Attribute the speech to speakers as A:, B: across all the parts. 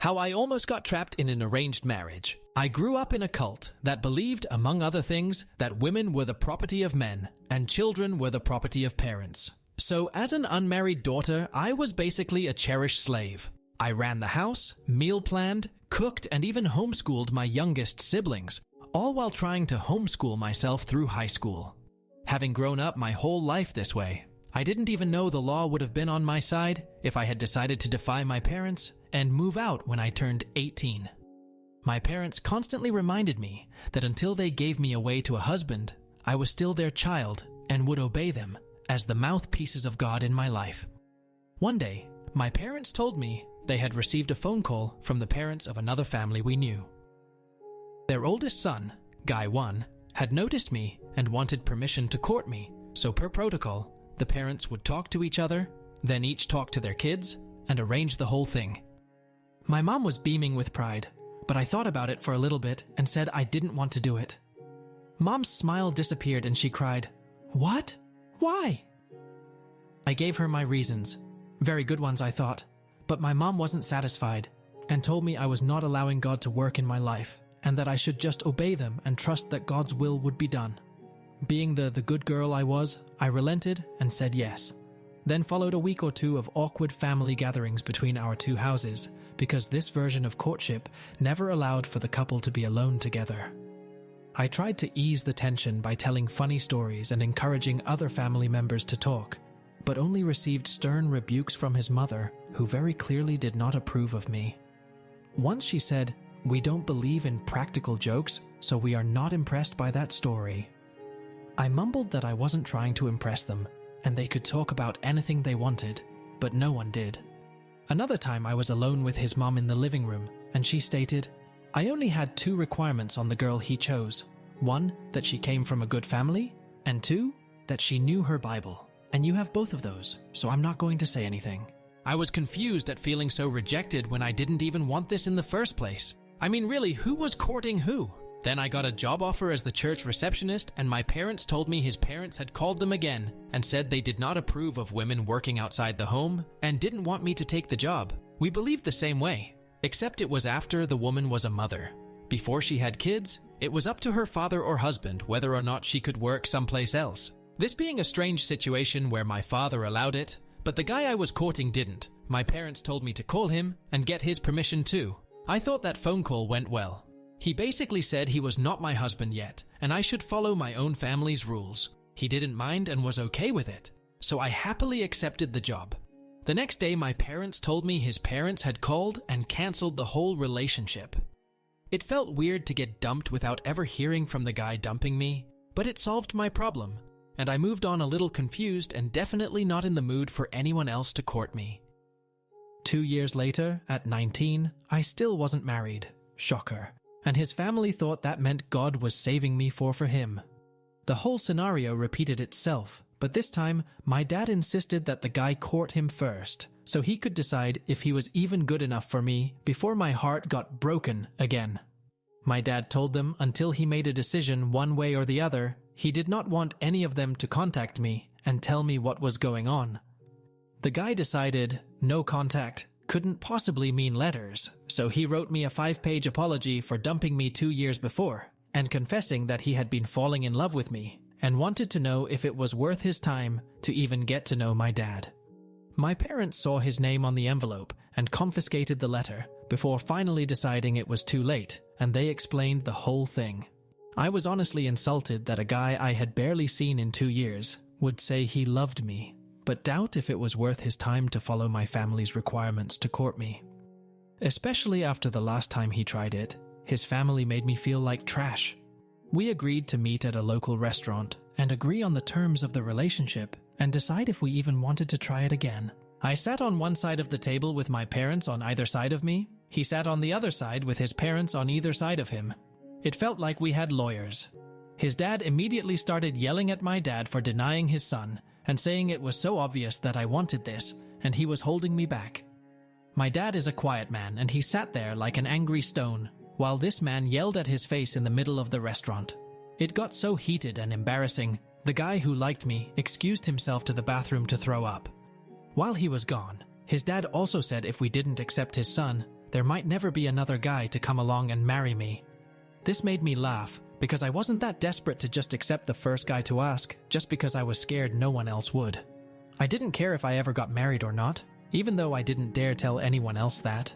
A: How I almost got trapped in an arranged marriage. I grew up in a cult that believed, among other things, that women were the property of men and children were the property of parents. So as an unmarried daughter, I was basically a cherished slave. I ran the house, meal planned, cooked, and even homeschooled my youngest siblings, all while trying to homeschool myself through high school. Having grown up my whole life this way, I didn't even know the law would have been on my side if I had decided to defy my parents and move out when I turned 18. My parents constantly reminded me that until they gave me away to a husband, I was still their child and would obey them as the mouthpieces of God in my life. One day, my parents told me they had received a phone call from the parents of another family we knew. Their oldest son, Guy 1, had noticed me and wanted permission to court me, so per protocol, the parents would talk to each other, then each talk to their kids, and arrange the whole thing. My mom was beaming with pride, but I thought about it for a little bit and said I didn't want to do it. Mom's smile disappeared and she cried, "What? Why?" I gave her my reasons. Very good ones, I thought, but my mom wasn't satisfied and told me I was not allowing God to work in my life and that I should just obey them and trust that God's will would be done. Being the good girl I was, I relented and said yes. Then followed a week or two of awkward family gatherings between our two houses, because this version of courtship never allowed for the couple to be alone together. I tried to ease the tension by telling funny stories and encouraging other family members to talk, but only received stern rebukes from his mother, who very clearly did not approve of me. Once she said, "We don't believe in practical jokes, so we are not impressed by that story." I mumbled that I wasn't trying to impress them, and they could talk about anything they wanted, but no one did. Another time I was alone with his mom in the living room, and she stated, "I only had 2 requirements on the girl he chose. 1, that she came from a good family, and 2, that she knew her Bible. And you have both of those, so I'm not going to say anything." I was confused at feeling so rejected when I didn't even want this in the first place. I mean, really, who was courting who? Then I got a job offer as the church receptionist, and my parents told me his parents had called them again and said they did not approve of women working outside the home and didn't want me to take the job. We believed the same way, except it was after the woman was a mother. Before she had kids, it was up to her father or husband whether or not she could work someplace else. This being a strange situation where my father allowed it, but the guy I was courting didn't. My parents told me to call him and get his permission too. I thought that phone call went well. He basically said he was not my husband yet, and I should follow my own family's rules. He didn't mind and was okay with it, so I happily accepted the job. The next day, my parents told me his parents had called and canceled the whole relationship. It felt weird to get dumped without ever hearing from the guy dumping me, but it solved my problem, and I moved on a little confused and definitely not in the mood for anyone else to court me. 2 years later, at 19, I still wasn't married. Shocker. And his family thought that meant God was saving me for him. The whole scenario repeated itself, but this time, my dad insisted that the guy court him first, so he could decide if he was even good enough for me before my heart got broken again. My dad told them until he made a decision one way or the other, he did not want any of them to contact me and tell me what was going on. The guy decided no contact couldn't possibly mean letters, so he wrote me a 5-page apology for dumping me 2 years before, and confessing that he had been falling in love with me, and wanted to know if it was worth his time to even get to know my dad. My parents saw his name on the envelope and confiscated the letter, before finally deciding it was too late, and they explained the whole thing. I was honestly insulted that a guy I had barely seen in 2 years would say he loved me, but doubt if it was worth his time to follow my family's requirements to court me. Especially after the last time he tried it, his family made me feel like trash. We agreed to meet at a local restaurant and agree on the terms of the relationship and decide if we even wanted to try it again. I sat on one side of the table with my parents on either side of me. He sat on the other side with his parents on either side of him. It felt like we had lawyers. His dad immediately started yelling at my dad for denying his son and saying it was so obvious that I wanted this and he was holding me back. My dad is a quiet man and he sat there like an angry stone while this man yelled at his face in the middle of the restaurant. It got so heated and embarrassing, the guy who liked me excused himself to the bathroom to throw up. While he was gone, his dad also said if we didn't accept his son, there might never be another guy to come along and marry me. This made me laugh, because I wasn't that desperate to just accept the first guy to ask, just because I was scared no one else would. I didn't care if I ever got married or not, even though I didn't dare tell anyone else that.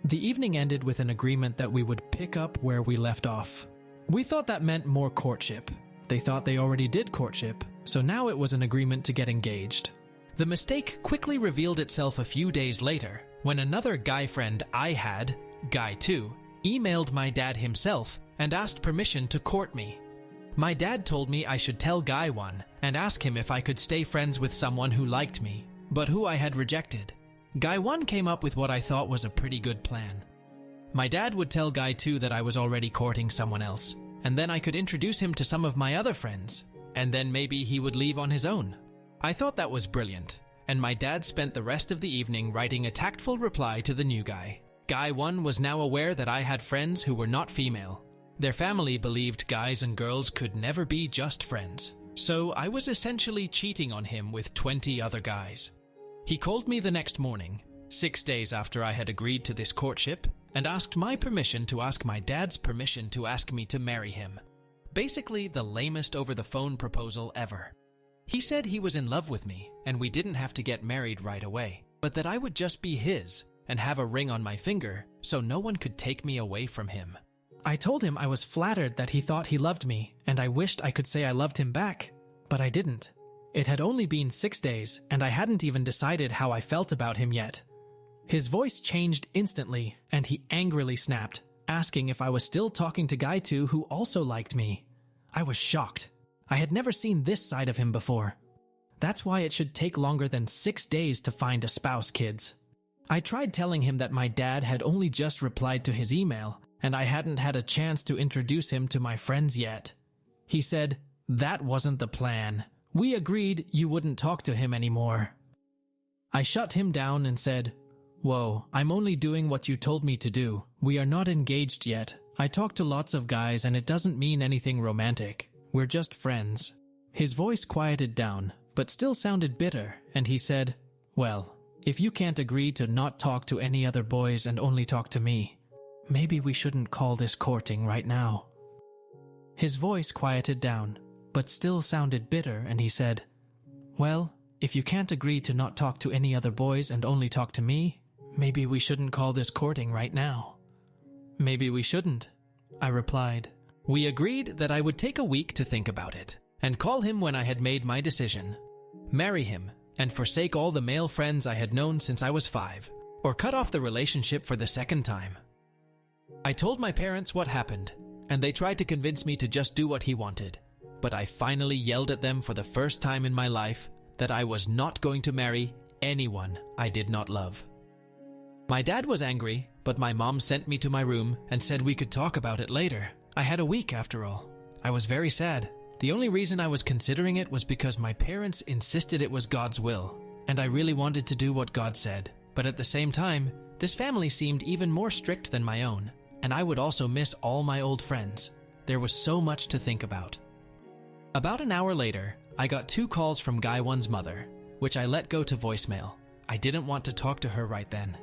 A: The evening ended with an agreement that we would pick up where we left off. We thought that meant more courtship. They thought they already did courtship, so now it was an agreement to get engaged. The mistake quickly revealed itself a few days later, when another guy friend I had, Guy 2, emailed my dad himself and asked permission to court me. My dad told me I should tell Guy 1 and ask him if I could stay friends with someone who liked me, but who I had rejected. Guy 1 came up with what I thought was a pretty good plan. My dad would tell Guy 2 that I was already courting someone else, and then I could introduce him to some of my other friends, and then maybe he would leave on his own. I thought that was brilliant, and my dad spent the rest of the evening writing a tactful reply to the new guy. Guy 1 was now aware that I had friends who were not female. Their family believed guys and girls could never be just friends, so I was essentially cheating on him with 20 other guys. He called me the next morning, 6 days after I had agreed to this courtship, and asked my permission to ask my dad's permission to ask me to marry him. Basically, the lamest over-the-phone proposal ever. He said he was in love with me, and we didn't have to get married right away, but that I would just be his, and have a ring on my finger, so no one could take me away from him. I told him I was flattered that he thought he loved me, and I wished I could say I loved him back, but I didn't. It had only been 6 days, and I hadn't even decided how I felt about him yet. His voice changed instantly, and he angrily snapped, asking if I was still talking to Guy 2 who also liked me. I was shocked. I had never seen this side of him before. That's why it should take longer than 6 days to find a spouse, kids. I tried telling him that my dad had only just replied to his email, and I hadn't had a chance to introduce him to my friends yet. He said, "That wasn't the plan. We agreed you wouldn't talk to him anymore." I shut him down and said, "Whoa, I'm only doing what you told me to do. We are not engaged yet. I talk to lots of guys and it doesn't mean anything romantic. We're just friends." His voice quieted down, but still sounded bitter, and he said, "Well, if you can't agree to not talk to any other boys and only talk to me, maybe we shouldn't call this courting right now." His voice quieted down, but still sounded bitter, and he said, "Well, if you can't agree to not talk to any other boys and only talk to me, maybe we shouldn't call this courting right now." "Maybe we shouldn't," I replied. We agreed that I would take a week to think about it, and call him when I had made my decision. Marry him, and forsake all the male friends I had known since I was 5, or cut off the relationship for the second time. I told my parents what happened, and they tried to convince me to just do what he wanted, but I finally yelled at them for the first time in my life that I was not going to marry anyone I did not love. My dad was angry, but my mom sent me to my room and said we could talk about it later. I had a week after all. I was very sad. The only reason I was considering it was because my parents insisted it was God's will, and I really wanted to do what God said. But at the same time, this family seemed even more strict than my own, and I would also miss all my old friends. There was so much to think about. About an hour later, I got 2 calls from Guy 1's mother, which I let go to voicemail. I didn't want to talk to her right then.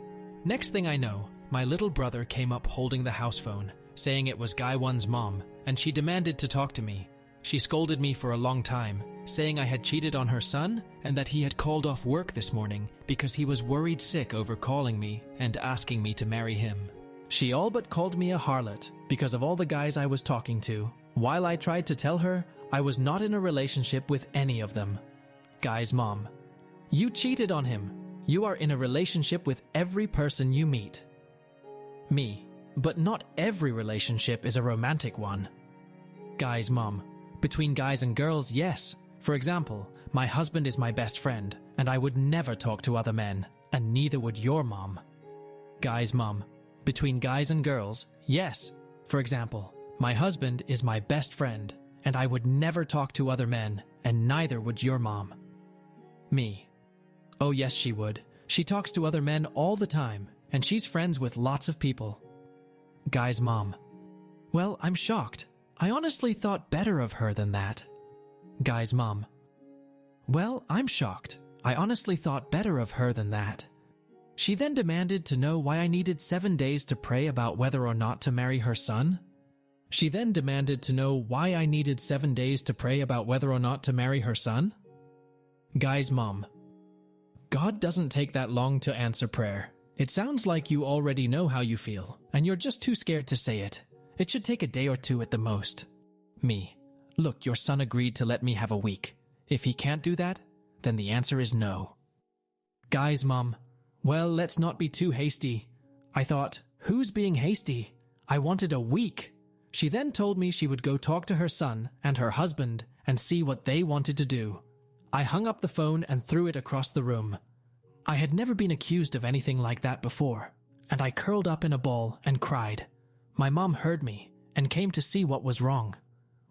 A: Next thing I know, my little brother came up holding the house phone, saying it was Guy 1's mom, and she demanded to talk to me. She scolded me for a long time, saying I had cheated on her son and that he had called off work this morning because he was worried sick over calling me and asking me to marry him. She all but called me a harlot because of all the guys I was talking to, while I tried to tell her I was not in a relationship with any of them. Guy's mom: "You cheated on him. You are in a relationship with every person you meet." Me: "But not every relationship is a romantic one." Guy's mom: "Between guys and girls, yes. For example, my husband is my best friend, and I would never talk to other men, and neither would your mom." Guy's mom: "Between guys and girls, yes. For example, my husband is my best friend, and I would never talk to other men, and neither would your mom." Me: "Oh yes, she would. She talks to other men all the time, and she's friends with lots of people." Guy's mom: "Well, I'm shocked. I honestly thought better of her than that." Guy's mom: "Well, I'm shocked. I honestly thought better of her than that." She then demanded to know why I needed 7 days to pray about whether or not to marry her son. She then demanded to know why I needed 7 days to pray about whether or not to marry her son. Guy's mom: God doesn't take that long to answer prayer. It sounds like you already know how you feel, and you're just too scared to say it. It should take a day or two at the most. Me: look, your son agreed to let me have a week. If he can't do that, then the answer is no. Guy's mom: well, let's not be too hasty. I thought, who's being hasty? I wanted a week. She then told me she would go talk to her son and her husband and see what they wanted to do. I hung up the phone and threw it across the room. I had never been accused of anything like that before, and I curled up in a ball and cried. My mom heard me and came to see what was wrong.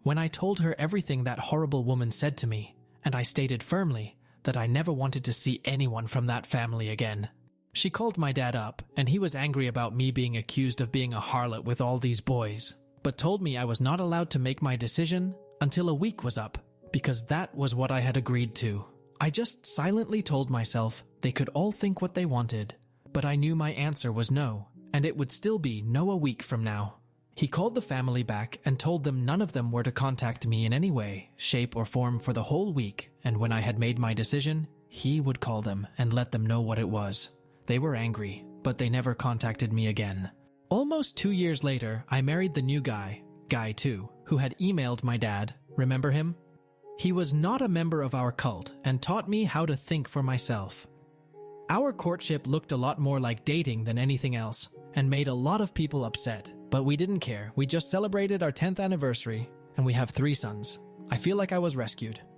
A: When I told her everything that horrible woman said to me, and I stated firmly that I never wanted to see anyone from that family again, she called my dad up, and he was angry about me being accused of being a harlot with all these boys, but told me I was not allowed to make my decision until a week was up, because that was what I had agreed to. I just silently told myself they could all think what they wanted, but I knew my answer was no, and it would still be no a week from now. He called the family back and told them none of them were to contact me in any way, shape, or form for the whole week, and when I had made my decision, he would call them and let them know what it was. They were angry, but they never contacted me again. Almost 2 years later, I married the new guy, Guy 2, who had emailed my dad. Remember him? He was not a member of our cult and taught me how to think for myself. Our courtship looked a lot more like dating than anything else, and made a lot of people upset, but we didn't care. We just celebrated our 10th anniversary, and we have 3 sons. I feel like I was rescued.